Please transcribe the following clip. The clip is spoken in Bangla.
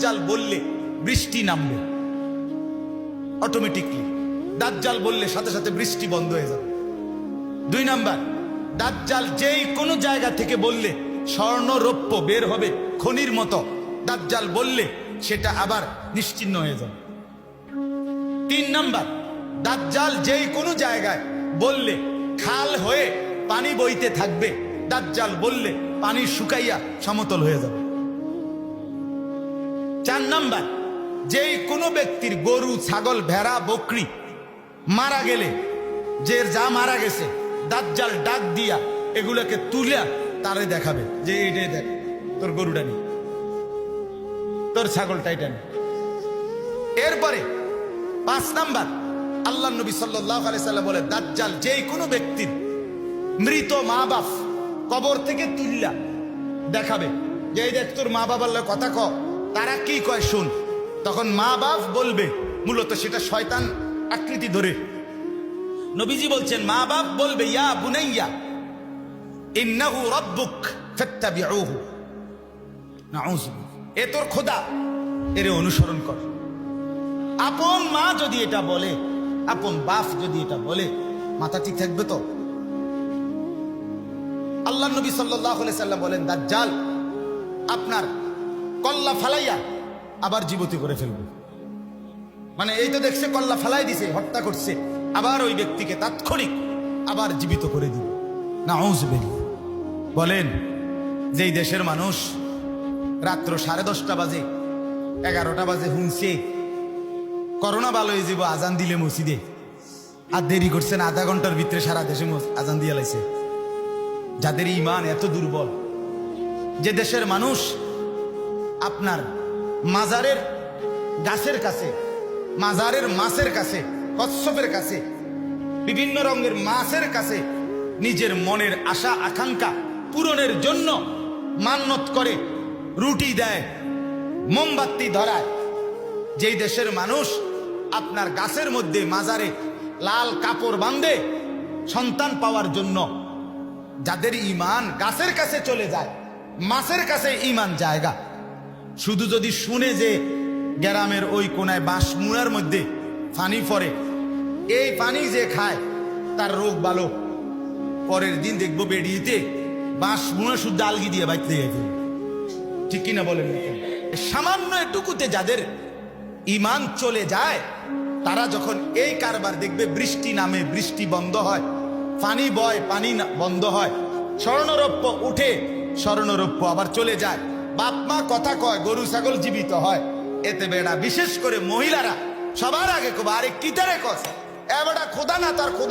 দাজ্জাল বললে বৃষ্টি নামবে অটোমেটিকলি। দাজ্জাল বললে সাথে সাথে বৃষ্টি বন্ধ হয়ে যাবে। 2 নাম্বার, দাজ্জাল যেই কোনো জায়গা থেকে বললে স্বর্ণ রৌপ্য বের হবে খনির মতো। দাজ্জাল বললে সেটা আবার নিশ্চিহ্ন হয়ে যাবে। 3 নাম্বার, দাজ্জাল যেই কোনো জায়গায় বললে খাল হয়ে পানি বইতে থাকবে। দাজ্জাল বললে পানি শুকাইয়া সমতল হয়ে যাবে। 4 নাম্বার, যেই কোনো ব্যক্তির গরু ছাগল ভেড়া বকরি মারা গেলে, যে যা মারা গেছে দাজ্জাল ডাক দিয়া এগুলোকে তুলে তারে দেখাবে যে এইটাই দেখ, তোর গরুটা নি, তোর ছাগলটা এটা নি। এরপরে 5 নাম্বার, আল্লাহ নবী সাল্লাল্লাহু আলাইহি সাল্লাম বলে দাজ্জাল যেই কোনো ব্যক্তির মৃত মা বাপ কবর থেকে তুললা দেখাবে যে এই দেখ তোর মা বাবার কথা ক, তারা কি কয় শুন। তখন মা বাপ বলবে, মূলত সেটা শয়তান আকৃতি ধরে। নবীজি বলছেন মা বাপ বলবে ইয়া বুনাইয়া ইন্নাহু রাব্বুক ফাত্তাবিউহু, নাউযুবিল্লাহ, এ তোর খোদা, এর অনুসরণ কর। আপন মা যদি এটা বলে, আপন বাপ যদি এটা বলে, মাথা ঠিক থাকবে তো? আল্লাহ নবী সাল্লাল্লাহু আলাইহি সাল্লাম বলেন দাজ্জাল আপনার কল্লা ফালাইয়া আবার জীবিত করে ফেলবে। মানে এই তো দেখছে কল্লা ফালাই দিছে, হত্যা করছে, আবার ওই ব্যক্তিকে তাৎক্ষণিক আবার জীবিত করে দিবে। নাউযুবিল্লাহ। বলেন যেই দেশের মানুষ রাত্র 10:30 বাজে 11টা বাজে শুনছে করোনা ভালো হয়ে যাব আজান দিলে মসজিদে, আর দেরি করছেন আধা ঘন্টার ভিতরে সারা দেশে আজান দিয়ে লাইছে। যাদের ঈমান এত দুর্বল, যে দেশের মানুষ আপনার মাজারের গাছের কাছে, মাজারের মাছের কাছে, কচ্ছপের কাছে, বিভিন্ন রঙের মাছের কাছে নিজের মনের আশা আকাঙ্ক্ষা পূরণের জন্য মান্যত করে, রুটি দেয়, মোমবাতি ধরায়। যেই দেশের মানুষ আপনার গাছের মধ্যে মাজারে লাল কাপড় বাঁধে সন্তান পাওয়ার জন্য, যাদের ঈমান গাছের কাছে চলে যায়, মাছের কাছে ঈমান জায়গা। শুধু যদি শুনে যে গ্রামের ওই কোনায় বাঁশমুড়ার মধ্যে পানি পড়ে, এই পানি যে খায় তার রোগ ভালো, পরের দিন দেখবো বেরিয়েতে বাঁশমুড়া শুদ্ধ আলগি দিয়ে বাইতে গেছে। ঠিক কিনা বলেন? সামান্য এটুকুতে যাদের ঈমান চলে যায়, তারা যখন এই কারবার দেখবে বৃষ্টি নামে বৃষ্টি বন্ধ হয়, পানি বয় পানি বন্ধ হয়, স্বর্ণরৌপ্য উঠে স্বর্ণরৌপ্য আবার চলে যায়, বাপ মা কথা কয় গরু ছাগল জীবিত হয়, এতে বেড়া বিশেষ করে মহিলারা সবার আগে কবে আরে কিতারে কস এ বেটা খোদা না তার খোদা।